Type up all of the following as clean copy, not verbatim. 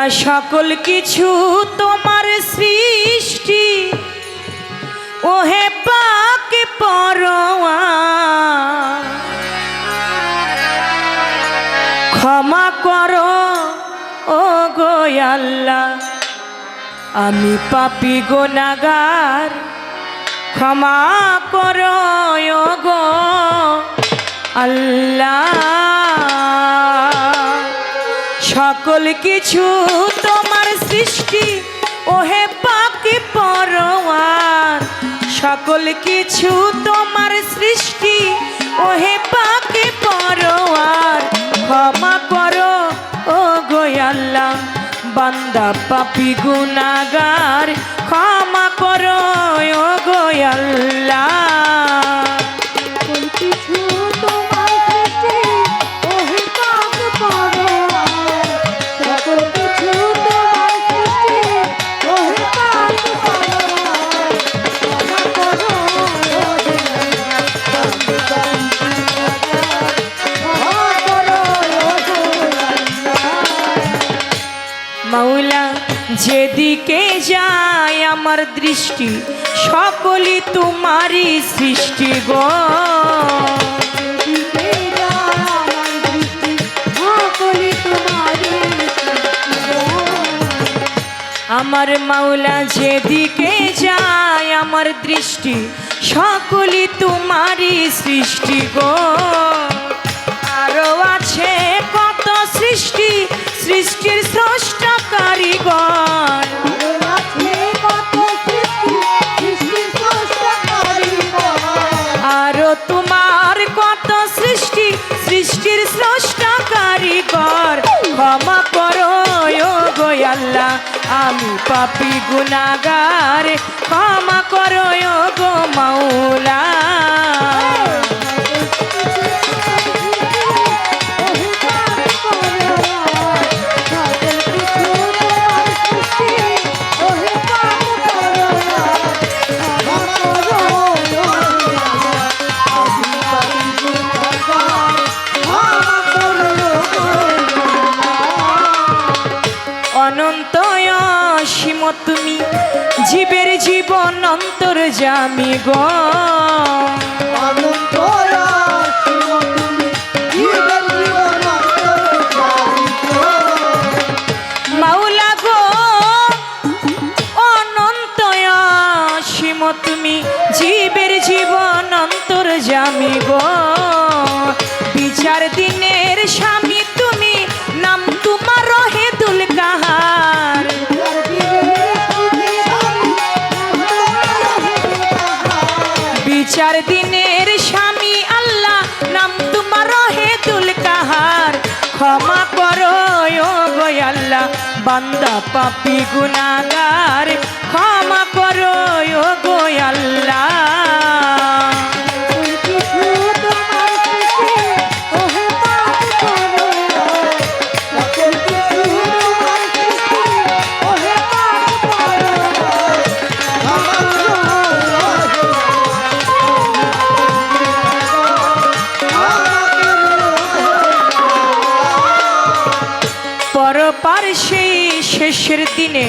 সকল কিছু তোমার সৃষ্টি ওহে পাক পরোয়ার ক্ষমা করো ও গো আল্লাহ আমি পাপী গুনাহগার ক্ষমা করো ও গো আল্লাহ সকল কিছু তোমার সৃষ্টি ওহে পাক পরোয়ার সকল কিছু তোমার সৃষ্টি ওহে পাক পরোয়ার ক্ষমা করো ও গো আল্লাহ বান্দা পাপী গুনাহগার ক্ষমা করো ও গো আল্লাহ মাওলা যেদিকে যায় আমার দৃষ্টি সকলই তোমারই সৃষ্টি গো আমার মাওলা যেদিকে যায় আমার দৃষ্টি সকলই তোমারই সৃষ্টি গো আরো আছে কত সৃষ্টি সৃষ্টির স্রষ্টা কারিগর আরো তোমার কত সৃষ্টি সৃষ্টির স্রষ্টা কারিগর ক্ষমা করো ও গো আল্লাহ আমি পাপী গুনাহগার ক্ষমা করো ও গো মাওলা অনন্ত অসীম তুমি জীবের জীবন অন্তর্যামী গো মাওলা গো অনন্ত অসীম তুমি জীবের জীবন অন্তর্যামী গো বিচার দিনের স্বামী তুমি নাম তোমার রহে দুল কাহার বিচার দিনের স্বামী আল্লাহ নাম তোমার রহে দুল কাহার ক্ষমা করো ও গো আল্লাহ বান্দা পাপী গুনাহগার ক্ষমা করো ও গো আল্লাহ পরপার সেই শেষের দিনে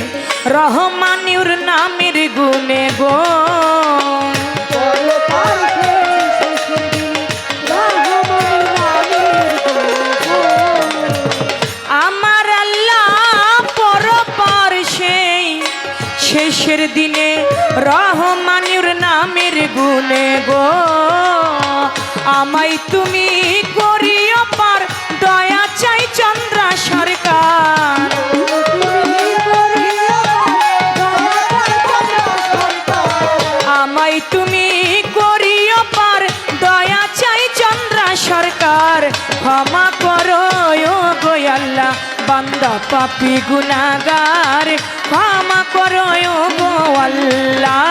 রহমানুর নামের গুণে গো আমার আল্লাহ পরপার সেই শেষের দিনে রহমানুর নামের গুণে গো আমায় তুমি করিও পার দয়া চাই চন্দ্রা সরকার আমায় তুমি করিও পার দয়া চাই চন্দ্রা সরকার ক্ষমা করো ও গো আল্লাহ বান্দা পাপী গুনাহগার ক্ষমা করো ও গো আল্লাহ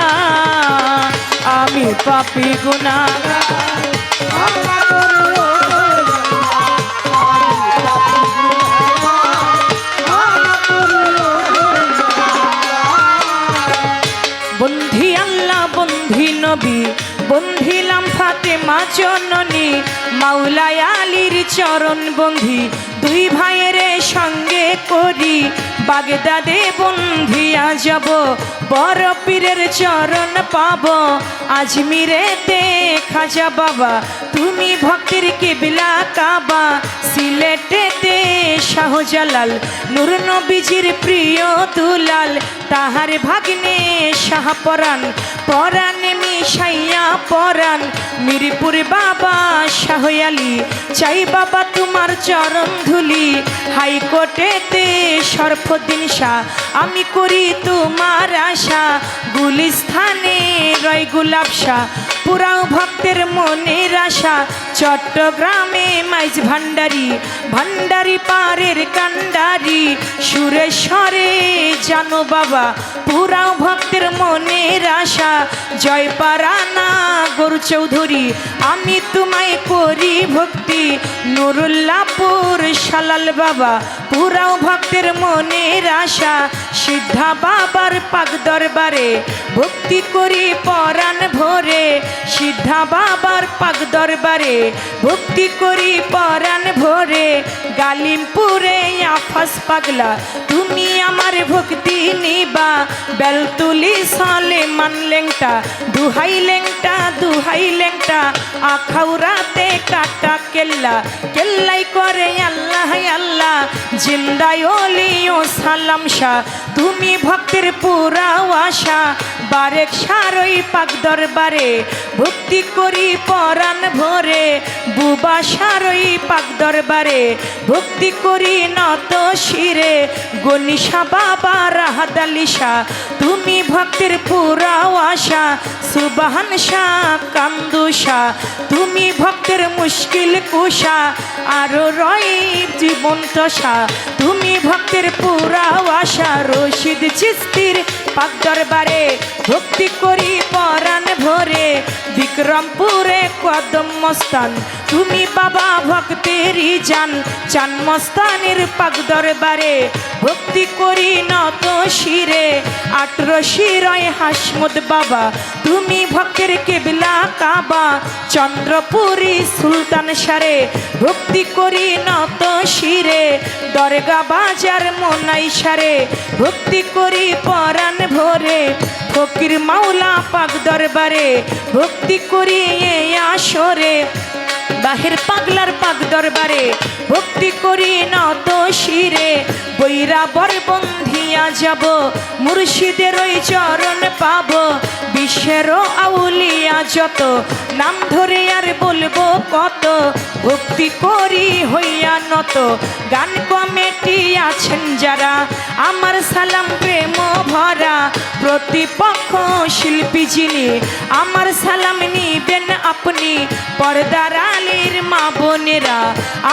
আমি পাপী গুনাহগার ক্ষমা করো বন্ধি আল্লাহ বন্ধি নবী বন্ধিলাম ফাতেমা জননী মাওলা আলীর চরণ বন্ধি দুই ভাইয়ের সঙ্গে করি বাগদাদে বন্ধিয়া যাব বড় পীরের চরণ পাব আজমিরেতে খাজা বাবা তুমি ভক্তির কিবলা কাবা সিলেটেতে শাহজালাল নূর নবীজির প্রিয় দুলাল তাহার ভাগ্নে শাহপরাণ পরাণে মিশাইয়া পরাণ মিরপুর বাবা শাহ আলী চাই বাবা তোমার চরণ ধুলি হাইকোর্টেতে শরফুদ্দিন শাহ আমি করি তোমার আশা গুলিস্থানে রয় গোলাপ শাহ পুরাও ভক্তের মনের আশা চট্টগ্রামে মাইজ ভান্ডারি ভান্ডারি পারের কান্ডারি সুরেশ্বরে জানো বাবা পুরাও ভক্তের মনের আশা জয়পারানা গরু চৌধুরী আমি তোমায় করি ভক্তি নুরুল্লাপুর শালাল বাবা পুরাও ভক্তের মনের আশা সিদ্ধা বাবার পাক দরবারে ভক্তি করি পরাণ ভরে সিদ্ধা বাবার পাক দরবারে ভক্তি করি পরাণ ভরে গালিমপুরে আফাস পাগলা তুমি আমার ভক্তি নিবা বেলতুলি সালে মান লেংটা দুহাই লেংটা আখাউরাতে কাটা কেল্লা কেল্লাই করে আল্লাহ আল্লাহ জিন্দায় ওলিও সালাম শাহ তুমি ভক্তের পুরা আশা বারেক সারই পাক দরবারে ভক্তি করি পরাণ ভরে বুবা সারই পাক দরবারে ভক্তি করি নত শিরে গনিশা বাবা রাহাত আলী শাহ তুমি ভক্তের পুরা আশা সুবহান শাহ কান্দু শাহ তুমি ভক্তের মুশকিল কুশা আরো রয় জীবন্ত শাহ তুমি ভক্তের পুরা আশা রশিদ চিস্তির পাক দরবারে ভক্তি করি পরাণ ভরে বিক্রমপুরে কদম মস্তান তুমি বাবা ভক্তেরই জান চান মস্তানের পাক দরবারে ভক্তি করি নত শিরে 18 শিরয় হাসমুদ বাবা তুমি ভক্তের কেবলা কাবা চন্দ্রপুরী সুলতান সারে ভক্তি করি নত শিরে দরগা বাজার মোনাই সারে ভক্তি করি পরাণ ভরে ফকির মাওলা পাক দরবারে ভক্তি করি এ আসরে বাহির পাগলার পাক দরবারে ভক্তি করি নত শিরে বৈরাবর বন্ধিয়া যাব মুর্শিদের ওই চরণ পাব বিশ্বের আউলিয়া যত নাম ধরে আর বলবো কত ভক্তি করি হইয়া নত গান কমিটি আছেন যারা আমার সালাম প্রেম ভরা প্রতিপক্ষ শিল্পী যিনি আমার সালাম নিবেন আপনি পর্দার আলীর মা বোনেরা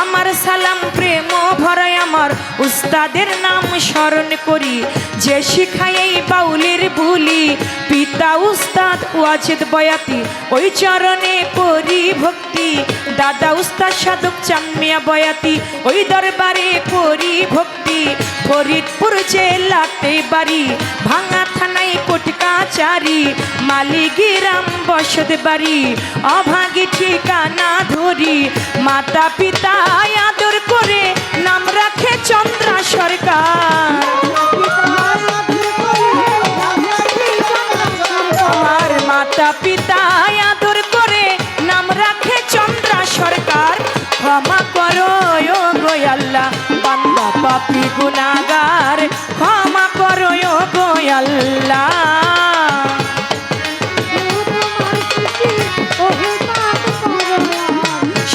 আমার সালাম প্রেম ভরা আমার উস্তাদের নাম স্মরণ করি যে শিখায় এই বাউলের বুলি পিতা উস্তাদ ওয়াজিদ বয়াতি ওই চরণে করি ভক্তি দাদা উস্তাদ সাধক চানমিয়া বয়াতি ওই দরবারে করি ভক্তি ফরিদপুর জেলাতে বাড়ি ভাঙা থানায় কোটকাচারি মালিগিরাম বসত বাড়ি অভাগী ঠিকানা ধরি মাতা পিতা আদর করে নাম রাখে চন্দ্রা সরকার আমার মাতা পিতা আদর করে নাম রাখে চন্দ্রা সরকার ক্ষমা করো ও গো আল্লাহ বান্দা পাপী গুনাহগার ক্ষমা করো ও গো আল্লাহ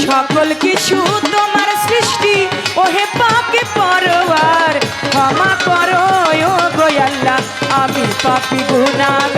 সকল কিছু তোমার সৃষ্টি ওহে পাকে পরওয়ার ক্ষমা করো ও গো আল্লাহ আমি পাপী গুনাহগার